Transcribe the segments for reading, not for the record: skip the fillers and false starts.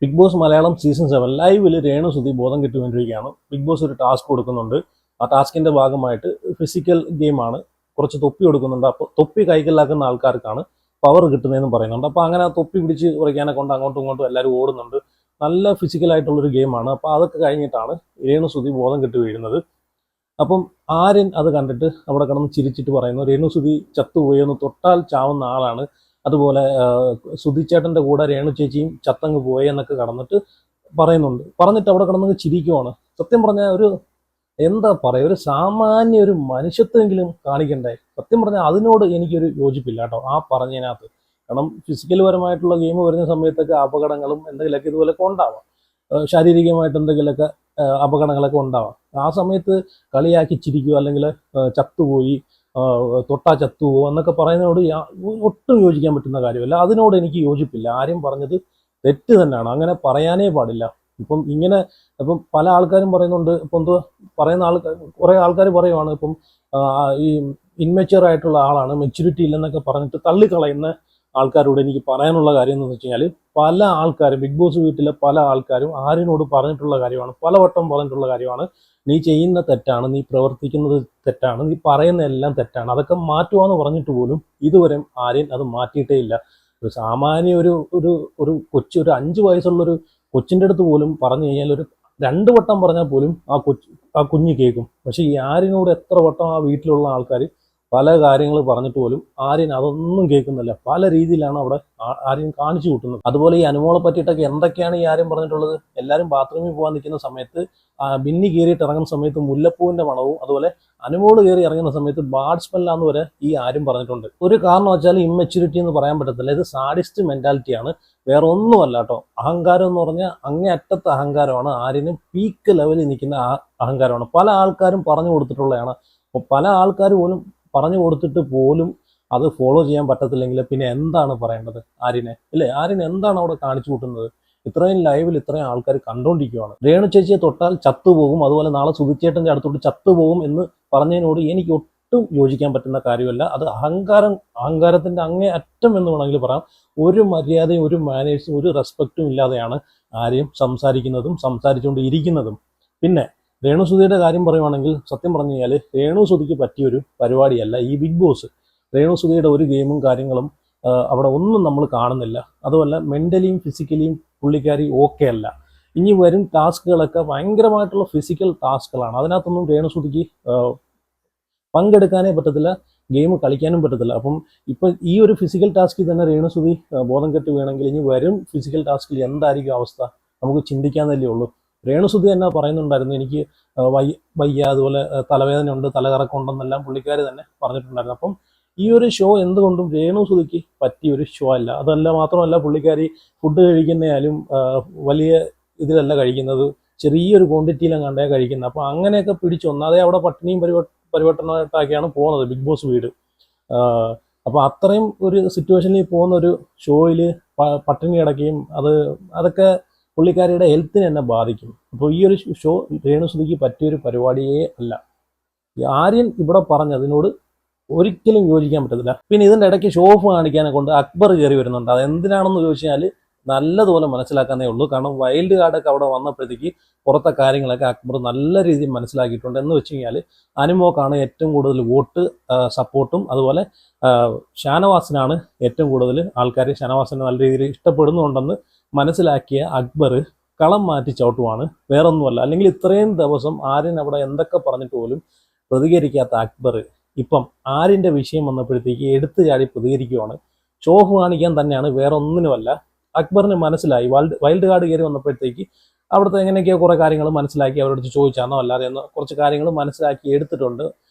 Big boss Malayalam season 7 ലൈവിൽ രേണു സുധി ബോധം കെട്ടുകൊണ്ടിരിക്കുകയാണ്. Big boss ഒരു ടാസ്ക് കൊടുക്കുന്നുണ്ട്. ആ ടാസ്കിന്റെ ഭാഗമായിട്ട് ഫിസിക്കൽ ഗെയിമാണ്. കുറച്ച് തൊപ്പി കൊടുക്കുന്നുണ്ട്. അപ്പോൾ തൊപ്പി കൈക്കലാക്കുന്ന ആൾക്കാർക്കാണ് പവർ കിട്ടുന്നതെന്ന് പറയുന്നുണ്ട്. അപ്പോൾ അങ്ങനെ ആ തൊപ്പി പിടിച്ച് കുറയ്ക്കാനെ കൊണ്ട് അങ്ങോട്ടും ഇങ്ങോട്ടും എല്ലാവരും ഓടുന്നുണ്ട്. നല്ല ഫിസിക്കലായിട്ടുള്ളൊരു ഗെയിമാണ്. അപ്പോൾ അതൊക്കെ കഴിഞ്ഞിട്ടാണ് രേണു സുധി ബോധം കെട്ട് വീഴുന്നത്. അപ്പം ആര്യൻ അത് കണ്ടിട്ട് അവിടെ കിടന്ന് ചിരിച്ചിട്ട് പറയുന്നു, രേണു സുധി ചത്തുപോയി, ഒന്ന് തൊട്ടാൽ ചാവുന്ന ആളാണ്. അതുപോലെ സുധിച്ചേട്ടൻ്റെ കൂടെ രേണു ചേച്ചിയും ചത്തങ്ങ് പോയി എന്നൊക്കെ കടന്നിട്ട് പറയുന്നുണ്ട്. പറഞ്ഞിട്ട് അവിടെ കിടന്ന് ചിരിക്കുവാണ്. സത്യം പറഞ്ഞാൽ ഒരു എന്താ പറയുക, ഒരു സാമാന്യ ഒരു മനുഷ്യത്വമെങ്കിലും കാണിക്കണ്ടേ. സത്യം പറഞ്ഞാൽ അതിനോട് എനിക്കൊരു യോജിപ്പില്ല കേട്ടോ ആ പറഞ്ഞതിനകത്ത്. കാരണം ഫിസിക്കൽ പരമായിട്ടുള്ള ഗെയിം വരുന്ന സമയത്തൊക്കെ അപകടങ്ങളും എന്തെങ്കിലുമൊക്കെ ഇതുപോലൊക്കെ ഉണ്ടാവാം. ശാരീരികമായിട്ട് എന്തെങ്കിലുമൊക്കെ അപകടങ്ങളൊക്കെ ഉണ്ടാവാം. ആ സമയത്ത് കളിയാക്കി ചിരിക്കുക, അല്ലെങ്കിൽ ചത്തുപോയി, തൊട്ടാ ചത്തുപോകും എന്നൊക്കെ പറയുന്നതിനോട് ഒട്ടും യോജിക്കാൻ പറ്റുന്ന കാര്യമല്ല. അതിനോട് എനിക്ക് യോജിപ്പില്ല. ആരും പറഞ്ഞത് തെറ്റ് തന്നെയാണ്, അങ്ങനെ പറയാനേ പാടില്ല. ഇപ്പം പല ആൾക്കാരും പറയുന്നുണ്ട്. ഇപ്പം എന്തോ പറയുന്ന ആൾക്കാർ, കുറേ ആൾക്കാർ പറയുവാണ് ഇപ്പം ഈ ഇൻമെച്യൂർ ആയിട്ടുള്ള ആളാണ്, മെച്യൂരിറ്റി ഇല്ലെന്നൊക്കെ പറഞ്ഞിട്ട് തള്ളിക്കളയുന്ന ആൾക്കാരോട് എനിക്ക് പറയാനുള്ള കാര്യം എന്ന് വെച്ച് കഴിഞ്ഞാൽ, പല ആൾക്കാരും ബിഗ് ബോസ് വീട്ടിലെ പല ആൾക്കാരും ആര്യനോട് പറഞ്ഞിട്ടുള്ള കാര്യമാണ്, പലവട്ടം പറഞ്ഞിട്ടുള്ള കാര്യമാണ്, നീ ചെയ്യുന്ന തെറ്റാണ്, നീ പ്രവർത്തിക്കുന്നത് തെറ്റാണ്, നീ പറയുന്ന എല്ലാം തെറ്റാണ്, അതൊക്കെ മാറ്റുവാന്ന് പറഞ്ഞിട്ട് പോലും ഇതുവരെ ആര്യൻ അത് മാറ്റിയിട്ടേ ഇല്ല. ഒരു സാമാന്യ ഒരു ഒരു ഒരു കൊച്ചു, ഒരു 5 വയസ്സുള്ളൊരു കൊച്ചിൻ്റെ അടുത്ത് പോലും പറഞ്ഞു കഴിഞ്ഞാൽ, ഒരു 2 വട്ടം പറഞ്ഞാൽ പോലും ആ കുഞ്ഞ് കേൾക്കും. പക്ഷെ ഈ ആര്യനോട് എത്ര വട്ടം ആ വീട്ടിലുള്ള ആൾക്കാർ പല കാര്യങ്ങൾ പറഞ്ഞിട്ട് പോലും ആര്യൻ അതൊന്നും കേൾക്കുന്നില്ല. പല രീതിയിലാണ് അവിടെ ആര്യൻ കാണിച്ചു കൂട്ടുന്നത്. അതുപോലെ ഈ അനുമോളെ പറ്റിയിട്ടൊക്കെ എന്തൊക്കെയാണ് ഈ ആര്യൻ പറഞ്ഞിട്ടുള്ളത്. എല്ലാവരും ബാത്റൂമിൽ പോകാൻ നിൽക്കുന്ന സമയത്ത് ബിന്നി കയറിയിട്ട് ഇറങ്ങുന്ന സമയത്ത് മുല്ലപ്പൂവിന്റെ മണവും, അതുപോലെ അനുമോള് കയറി ഇറങ്ങുന്ന സമയത്ത് ബാഡ് സ്മെല്ലാന്ന് വരെ ഈ ആര്യം പറഞ്ഞിട്ടുണ്ട്. ഒരു കാരണം വെച്ചാൽ ഇമ്മെച്യൂരിറ്റി എന്ന് പറയാൻ പറ്റത്തില്ല, ഇത് സാഡിസ്റ്റ് മെന്റാലിറ്റിയാണ്, വേറെ ഒന്നുമല്ല കേട്ടോ. അഹങ്കാരം എന്ന് പറഞ്ഞാൽ അങ്ങേയറ്റത്തെ അഹങ്കാരമാണ്. ആര്യന് പീക്ക് ലെവലിൽ നിൽക്കുന്ന അഹങ്കാരമാണ്. പല ആൾക്കാരും പറഞ്ഞു കൊടുത്തിട്ടുള്ളതാണ്. അപ്പോൾ പല ആൾക്കാർ പോലും പറഞ്ഞു കൊടുത്തിട്ട് പോലും അത് ഫോളോ ചെയ്യാൻ പറ്റത്തില്ലെങ്കിൽ പിന്നെ എന്താണ് പറയേണ്ടത് ആര്യനെ, അല്ലേ? ആര്യൻ എന്താണ് അവിടെ കാണിച്ചു കൂട്ടുന്നത്? ഇത്രയും ലൈവിൽ ഇത്രയും ആൾക്കാർ കണ്ടുകൊണ്ടിരിക്കുകയാണ്. രേണു ചേച്ചിയെ തൊട്ടാൽ ചത്തുപോകും, അതുപോലെ നാളെ സുധിച്ചേട്ടൻ്റെ അടുത്തോട്ട് ചത്തുപോകും എന്ന് പറഞ്ഞതിനോട് എനിക്ക് ഒട്ടും യോജിക്കാൻ പറ്റുന്ന കാര്യമല്ല. അത് അഹങ്കാരത്തിന്റെ അങ്ങേ അറ്റം എന്ന് വേണമെങ്കിൽ പറയാം. ഒരു മര്യാദയും ഒരു മാനേഴ്സും ഒരു റെസ്പെക്റ്റും ഇല്ലാതെയാണ് ആര്യം സംസാരിക്കുന്നതും സംസാരിച്ചുകൊണ്ട് ഇരിക്കുന്നതും. പിന്നെ രേണുസുധിയുടെ കാര്യം പറയുവാണെങ്കിൽ, സത്യം പറഞ്ഞു കഴിഞ്ഞാൽ രേണുസുധിക്ക് പറ്റിയൊരു പരിപാടിയല്ല ഈ ബിഗ് ബോസ്. രേണുസുധിയുടെ ഒരു ഗെയിമും കാര്യങ്ങളും അവിടെ ഒന്നും നമ്മൾ കാണുന്നില്ല. അതുമല്ല മെൻ്റലിയും ഫിസിക്കലിയും പുള്ളിക്കാരി ഓക്കെ അല്ല. ഇനി വരും ടാസ്കുകളൊക്കെ ഭയങ്കരമായിട്ടുള്ള ഫിസിക്കൽ ടാസ്കുകളാണ്. അതിനകത്തൊന്നും രേണുസുധിക്ക് പങ്കെടുക്കാനേ പറ്റത്തില്ല, ഗെയിം കളിക്കാനും പറ്റത്തില്ല. അപ്പം ഇപ്പം ഈ ഒരു ഫിസിക്കൽ ടാസ്കിൽ തന്നെ രേണുസുധി ബോധം കെട്ട് വീണെങ്കിൽ ഇനി വരും ഫിസിക്കൽ ടാസ്കിൽ എന്തായിരിക്കും അവസ്ഥ നമുക്ക് ചിന്തിക്കാന്നല്ലേ ഉള്ളൂ. രേണുസുധി തന്നെ പറയുന്നുണ്ടായിരുന്നു, എനിക്ക് വയ്യ, അതുപോലെ തലവേദന ഉണ്ട്, തലകറക്കമുണ്ടെന്നെല്ലാം പുള്ളിക്കാരി തന്നെ പറഞ്ഞിട്ടുണ്ടായിരുന്നു. അപ്പം ഈ ഒരു ഷോ എന്തുകൊണ്ടും രേണുസുധിക്ക് പറ്റിയൊരു ഷോ അല്ല. അതല്ല മാത്രമല്ല, പുള്ളിക്കാരി ഫുഡ് കഴിക്കുന്നതായാലും വലിയ ഇതിലല്ല കഴിക്കുന്നത്, ചെറിയൊരു ക്വാണ്ടിറ്റിയിലും കണ്ടേ കഴിക്കുന്നത്. അപ്പോൾ അങ്ങനെയൊക്കെ പിടിച്ച് ഒന്നാതെ അവിടെ പട്ടിണിയും പരിവട്ടനമായിട്ടൊക്കെയാണ് പോകുന്നത് ബിഗ് ബോസ് വീട്. അപ്പോൾ അത്രയും ഒരു സിറ്റുവേഷനിൽ പോകുന്ന ഒരു ഷോയിൽ പട്ടിണി കിടക്കുകയും അതൊക്കെ പുള്ളിക്കാരിയുടെ ഹെൽത്തിനെ തന്നെ ബാധിക്കും. അപ്പോൾ ഈ ഒരു ഷോ രേണുസുധിക്ക് പറ്റിയൊരു പരിപാടിയേ അല്ല. ആര്യൻ ഇവിടെ പറഞ്ഞതിനോട് ഒരിക്കലും യോജിക്കാൻ പറ്റത്തില്ല. പിന്നെ ഇതിൻ്റെ ഇടയ്ക്ക് ഷോ ഓഫ് കാണിക്കാനെ കൊണ്ട് അക്ബർ കയറി വരുന്നുണ്ട്. അതെന്തിനാണെന്ന് ചോദിച്ചാൽ നല്ലതുപോലെ മനസ്സിലാക്കാനേ ഉള്ളൂ. കാരണം വൈൽഡ് കാർഡൊക്കെ അവിടെ വന്നപ്പോഴത്തേക്ക് പുറത്തെ കാര്യങ്ങളൊക്കെ അക്ബർ നല്ല രീതിയിൽ മനസ്സിലാക്കിയിട്ടുണ്ട്. എന്ന് വെച്ച് കഴിഞ്ഞാൽ അനുമോക്കാണ് ഏറ്റവും കൂടുതൽ വോട്ട് സപ്പോർട്ടും, അതുപോലെ ഷാനവാസിനാണ് ഏറ്റവും കൂടുതൽ ആൾക്കാർ ഷാനവാസിനെ നല്ല രീതിയിൽ ഇഷ്ടപ്പെടുന്നുണ്ടെന്ന് മനസ്സിലാക്കിയ അക്ബർ കളം മാറ്റി ചവിട്ടുവാണ്, വേറൊന്നുമല്ല. അല്ലെങ്കിൽ ഇത്രയും ദിവസം ആര്യൻ അവിടെ എന്തൊക്കെ പറഞ്ഞിട്ട് പോലും പ്രതികരിക്കാത്ത അക്ബർ ഇപ്പം ആര്യൻ്റെ വിഷയം വന്നപ്പോഴത്തേക്ക് എടുത്തു ചാടി പ്രതികരിക്കുവാണ്. ഷോ ഓഫ് കാണിക്കാൻ തന്നെയാണ്, വേറെ ഒന്നിനുമല്ല. അക്ബറിന് മനസ്സിലായി, വൈൽഡ് കാർഡ് കയറി വന്നപ്പോഴത്തേക്ക് അവിടുത്തെ എങ്ങനെയൊക്കെയോ കുറേ കാര്യങ്ങൾ മനസ്സിലാക്കി അവരോട് ചോദിച്ചാണോ അല്ലാതെ എന്ന് കുറച്ച് കാര്യങ്ങൾ മനസ്സിലാക്കി എടുത്തിട്ടുണ്ട്.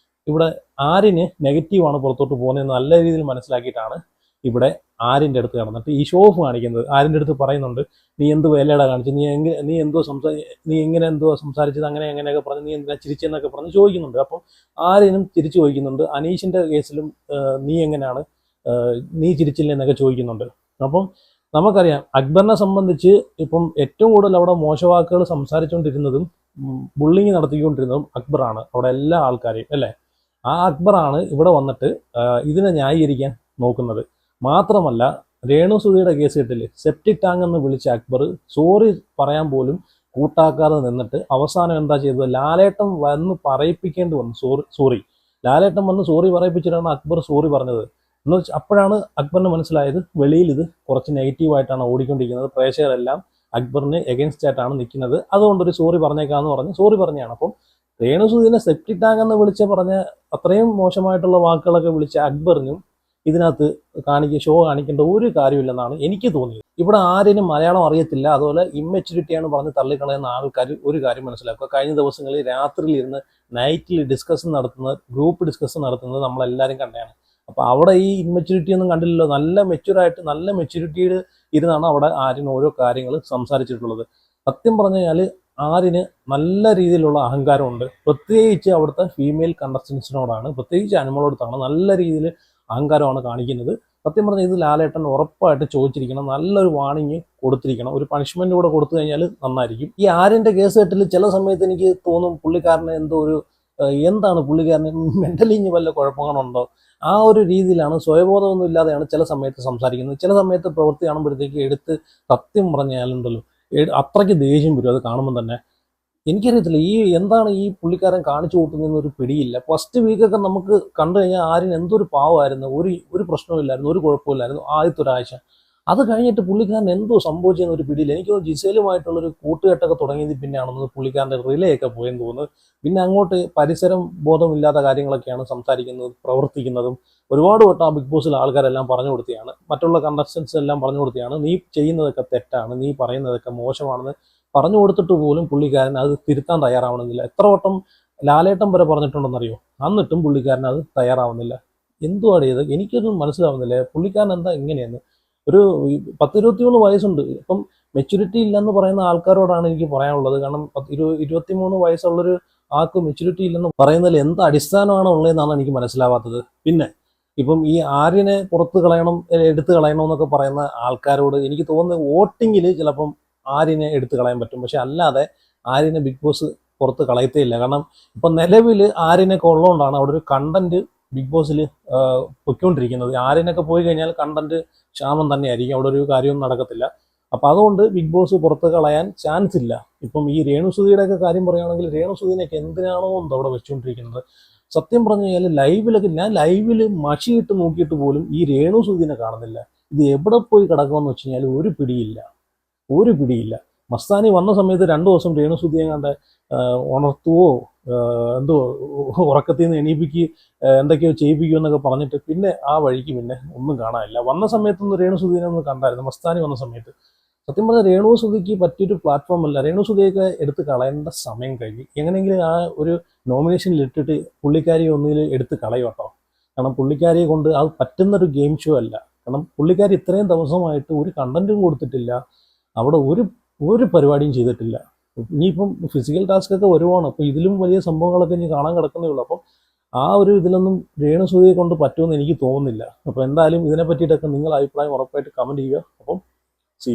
ഇവിടെ ആര്യന് നെഗറ്റീവാണ് പുറത്തോട്ട് പോകുന്നതെന്ന് നല്ല രീതിയിൽ മനസ്സിലാക്കിയിട്ടാണ് ഇവിടെ ആര്യൻ്റെ അടുത്ത് കിടന്നിട്ട് ഈ ഷോ ഓഫ് കാണിക്കുന്നത്. ആര്യൻ്റെ അടുത്ത് പറയുന്നുണ്ട്, നീ എന്ത് വേലയുടെ കാണിച്ചു, നീ എങ്ങനെ എന്തോ സംസാരിച്ചത്, അങ്ങനെയൊക്കെ പറഞ്ഞ് നീ എന്തിനാ ചിരിച്ചെന്നൊക്കെ പറഞ്ഞ് ചോദിക്കുന്നുണ്ട്. അപ്പം ആര്യനും തിരിച്ചു ചോദിക്കുന്നുണ്ട്, അനീഷിൻ്റെ കേസിലും നീ എങ്ങനെയാണ്, നീ ചിരിച്ചില്ലെന്നൊക്കെ ചോദിക്കുന്നുണ്ട്. അപ്പം നമുക്കറിയാം അക്ബറിനെ സംബന്ധിച്ച് ഇപ്പം ഏറ്റവും കൂടുതൽ അവിടെ മോശവാക്കുകൾ സംസാരിച്ചുകൊണ്ടിരുന്നതും ബുള്ളിങ് നടത്തിക്കൊണ്ടിരുന്നതും അക്ബറാണ്, അവിടെ എല്ലാ ആൾക്കാരെയും, അല്ലേ? ആ അക്ബറാണ് ഇവിടെ വന്നിട്ട് ഇതിനെ ന്യായീകരിക്കാൻ നോക്കുന്നത്. മാത്രമല്ല രേണുസുതിയുടെ കേസ് കിട്ടില്ലേ, സെപ്റ്റിക് ടാങ്ക് എന്ന് വിളിച്ച അക്ബർ സോറി പറയാൻ പോലും കൂട്ടാക്കാതെ നിന്നിട്ട് അവസാനം എന്താ ചെയ്തത്, ലാലേട്ടൻ വന്ന് പറയിപ്പിക്കേണ്ടി വന്നു സോറി. ലാലേട്ടൻ വന്ന് സോറി പറയിപ്പിച്ചിട്ടാണ് അക്ബർ സോറി പറഞ്ഞത്. എന്ന് വെച്ചാൽ അപ്പോഴാണ് അക്ബറിന് മനസ്സിലായത് വെളിയിൽ ഇത് കുറച്ച് നെഗറ്റീവായിട്ടാണ് ഓടിക്കൊണ്ടിരിക്കുന്നത്, പ്രേക്ഷകരെല്ലാം അക്ബറിന് എഗൻസ്റ്റ് ആയിട്ടാണ് നിൽക്കുന്നത്, അതുകൊണ്ടൊരു സോറി പറഞ്ഞേക്കാന്ന് പറഞ്ഞ് സോറി പറഞ്ഞാണ്. അപ്പം രേണുസുതിനെ സെപ്റ്റിക് ടാങ്ക് എന്ന് പറഞ്ഞ അത്രയും മോശമായിട്ടുള്ള വാക്കുകളൊക്കെ വിളിച്ച അക്ബറിനും ഇതിനകത്ത് ഷോ കാണിക്കേണ്ട ഒരു കാര്യമില്ലെന്നാണ് എനിക്ക് തോന്നിയത്. ഇവിടെ ആരിനും മലയാളം അറിയത്തില്ല, അതുപോലെ ഇമ്മെച്യൂരിറ്റിയാണ് പറഞ്ഞ് തള്ളിക്കളയുന്ന ആൾക്കാർ ഒരു കാര്യം മനസ്സിലാക്കുക. കഴിഞ്ഞ ദിവസങ്ങളിൽ രാത്രിയിൽ ഇരുന്ന് നൈറ്റിൽ ഗ്രൂപ്പ് ഡിസ്കഷൻ നടത്തുന്നത് നമ്മളെല്ലാവരും കണ്ടതാണ്. അപ്പോൾ അവിടെ ഈ ഇമ്മെച്യൂരിറ്റി ഒന്നും കണ്ടില്ലല്ലോ. നല്ല മെച്യൂരിറ്റിയിൽ ഇരുന്നാണ് അവിടെ ആര്യൻ ഓരോ കാര്യങ്ങൾ സംസാരിച്ചിട്ടുള്ളത്. സത്യം പറഞ്ഞു കഴിഞ്ഞാൽ ആര്യന് നല്ല രീതിയിലുള്ള അഹങ്കാരമുണ്ട്, പ്രത്യേകിച്ച് അവിടുത്തെ ഫീമെയിൽ കണ്ടസ്റ്റൻസിനോടാണ്, പ്രത്യേകിച്ച് അനുമോളോടത്താണ് നല്ല രീതിയിൽ അഹങ്കാരമാണ് കാണിക്കുന്നത്. സത്യം പറഞ്ഞാൽ ഇത് ലാലേട്ടൻ ഉറപ്പായിട്ട് ചോദിച്ചിരിക്കണം, നല്ലൊരു വാണിംഗ് കൊടുത്തിരിക്കണം, ഒരു പണിഷ്മെന്റ് കൂടെ കൊടുത്തു കഴിഞ്ഞാൽ നന്നായിരിക്കും. ഈ ആര്യന്റെ കേസ് കെട്ടിൽ ചില സമയത്ത് എനിക്ക് തോന്നും പുള്ളിക്കാരന് എന്തോ ഒരു എന്താണ് പുള്ളിക്കാരന് മെന്റലി വല്ല കുഴപ്പങ്ങളുണ്ടോ, ആ ഒരു രീതിയിലാണ്, സ്വയബോധമൊന്നും ഇല്ലാതെയാണ് ചില സമയത്ത് സംസാരിക്കുന്നത്. ചില സമയത്ത് പ്രവൃത്തി കാണുമ്പോഴത്തേക്ക് എടുത്ത് സത്യം പറഞ്ഞാലുണ്ടല്ലോ അത്രയ്ക്ക് ദേഷ്യം വരും അത് കാണുമ്പോൾ തന്നെ. എനിക്കറിയത്തില്ല എന്താണ് ഈ പുള്ളിക്കാരൻ കാണിച്ചു കൂട്ടുന്നതെന്നൊരു പിടിയില്ല. ഫസ്റ്റ് വീക്കൊക്കെ നമുക്ക് കണ്ടു കഴിഞ്ഞാൽ ആര്യൻ എന്തൊരു പാവമായിരുന്നു, ഒരു പ്രശ്നമില്ലായിരുന്നു, ഒരു കുഴപ്പമില്ലായിരുന്നു ആദ്യത്തെ ഒരാഴ്ച. അത് കഴിഞ്ഞിട്ട് പുള്ളിക്കാരൻ എന്തോ സംഭവിച്ചെന്നൊരു പിടിയില്ല. എനിക്ക് ജിസേലുമായിട്ടുള്ളൊരു കൂട്ടുകെട്ടൊക്കെ തുടങ്ങിയത് പിന്നെയാണെന്ന് പുള്ളിക്കാരൻ്റെ റിലേ ഒക്കെ പോയെന്ന് തോന്നുന്നു. പിന്നെ അങ്ങോട്ട് പരിസരം ബോധമില്ലാത്ത കാര്യങ്ങളൊക്കെയാണ് സംസാരിക്കുന്നതും പ്രവർത്തിക്കുന്നതും. ഒരുപാട് വട്ടം ആ ബിഗ് ബോസിൽ ആൾക്കാരെല്ലാം പറഞ്ഞു കൊടുത്തിയാണ്, മറ്റുള്ള കണ്ടസ്റ്റൻസ് എല്ലാം പറഞ്ഞു കൊടുത്തിയാണ്, നീ ചെയ്യുന്നതൊക്കെ തെറ്റാണ്, നീ പറയുന്നതൊക്കെ മോശമാണെന്ന് പറഞ്ഞു കൊടുത്തിട്ട് പോലും പുള്ളിക്കാരൻ അത് തിരുത്താൻ തയ്യാറാവണമെന്നില്ല. എത്ര വട്ടം ലാലേട്ടൻ വരെ പറഞ്ഞിട്ടുണ്ടെന്നറിയോ, എന്നിട്ടും പുള്ളിക്കാരൻ അത് തയ്യാറാവുന്നില്ല. എന്തുവാണ് ഇത്, എനിക്കൊന്നും മനസ്സിലാവുന്നില്ല പുള്ളിക്കാരൻ എന്താ ഇങ്ങനെയെന്ന്. ഒരു 10-23 വയസ്സുണ്ട്. ഇപ്പം മെച്യൂരിറ്റി ഇല്ലെന്ന് പറയുന്ന ആൾക്കാരോടാണ് എനിക്ക് പറയാനുള്ളത്. കാരണം 23 വയസ്സുള്ളൊരു ആൾക്ക് മെച്യൂരിറ്റി ഇല്ലെന്ന് പറയുന്നതിൽ എന്ത് അടിസ്ഥാനമാണ് ഉള്ളതെന്നാണ് എനിക്ക് മനസ്സിലാവാത്തത്. പിന്നെ ഇപ്പം ഈ ആര്യനെ പുറത്ത് കളയണം, എടുത്തു കളയണം എന്നൊക്കെ പറയുന്ന ആൾക്കാരോട് എനിക്ക് തോന്നുന്നത് വോട്ടിങ്ങിൽ ചിലപ്പം ആര്യനെ എടുത്തു കളയാൻ പറ്റും, പക്ഷെ അല്ലാതെ ആര്യനെ ബിഗ് ബോസ് പുറത്ത് കളയത്തേയില്ല. കാരണം ഇപ്പം നിലവിൽ ആര്യനെ കൊള്ളോണ്ടാണ് അവിടെ ഒരു കണ്ടന്റ് ബിഗ് ബോസിൽ പൊയ്ക്കൊണ്ടിരിക്കുന്നത്. ആര്യനൊക്കെ പോയി കഴിഞ്ഞാൽ കണ്ടന്റ് ക്ഷാമം തന്നെയായിരിക്കും, അവിടെ ഒരു കാര്യവും നടക്കത്തില്ല. അപ്പം അതുകൊണ്ട് ബിഗ് ബോസ് പുറത്ത് കളയാൻ ചാൻസ് ഇല്ല. ഇപ്പം ഈ രേണുസുതിയുടെ ഒക്കെ കാര്യം പറയുകയാണെങ്കിൽ രേണുസുതിനൊക്കെ എന്തിനാണോ എന്തോ അവിടെ വെച്ചുകൊണ്ടിരിക്കുന്നത്. സത്യം പറഞ്ഞു കഴിഞ്ഞാൽ ഞാൻ ലൈവിൽ മഷിയിട്ട് നോക്കിയിട്ട് പോലും ഈ രേണുസുതിനെ കാണുന്നില്ല. ഇത് എവിടെ പോയി കിടക്കുമെന്ന് വെച്ച് കഴിഞ്ഞാൽ ഒരു പിടിയില്ല. മസ്താനി വന്ന സമയത്ത് 2 ദിവസം രേണുസുതിയെ കണ്ട് ഉണർത്തുവോ എന്തോ ഉറക്കത്തിൽ നിന്ന് എണീപ്പിക്ക് എന്തൊക്കെയോ ചെയ്യിപ്പിക്കുമോ എന്നൊക്കെ പറഞ്ഞിട്ട് പിന്നെ ആ വഴിക്ക് പിന്നെ ഒന്നും കാണാനില്ല. വന്ന സമയത്തൊന്നും രേണുസുതിനെ ഒന്ന് കണ്ടായിരുന്നു, മസ്താനി വന്ന സമയത്ത്. സത്യം പറഞ്ഞാൽ രേണുസുതിക്ക് പറ്റിയൊരു പ്ലാറ്റ്ഫോം അല്ല. രേണുസുതിയൊക്കെ എടുത്ത് കളയേണ്ട സമയം കഴിഞ്ഞു. എങ്ങനെയെങ്കിലും ആ ഒരു നോമിനേഷനിൽ ഇട്ടിട്ട് പുള്ളിക്കാരിയെ ഒന്നിൽ എടുത്ത് കളയും കേട്ടോ. കാരണം പുള്ളിക്കാരിയെ കൊണ്ട് അത് പറ്റുന്നൊരു ഗെയിം ഷോ അല്ല. കാരണം പുള്ളിക്കാരി ഇത്രയും ദിവസമായിട്ട് ഒരു കണ്ടന്റും കൊടുത്തിട്ടില്ല, അവിടെ ഒരു പരിപാടിയും ചെയ്തിട്ടില്ല. ഇനിയിപ്പം ഫിസിക്കൽ ടാസ്ക് ഒക്കെ വരുവാണ്, അപ്പോൾ ഇതിലും വലിയ സംഭവങ്ങളൊക്കെ ഇനി കാണാൻ കിടക്കുന്നേ ഉള്ളൂ. അപ്പം ആ ഒരു ഇതിലൊന്നും രേണുസുതിയെ കൊണ്ട് പറ്റുമെന്ന് എനിക്ക് തോന്നുന്നില്ല. അപ്പോൾ എന്തായാലും ഇതിനെ പറ്റിയിട്ടൊക്കെ നിങ്ങൾ അഭിപ്രായം ഉറപ്പായിട്ട് കമൻറ്റ് ചെയ്യുക. അപ്പം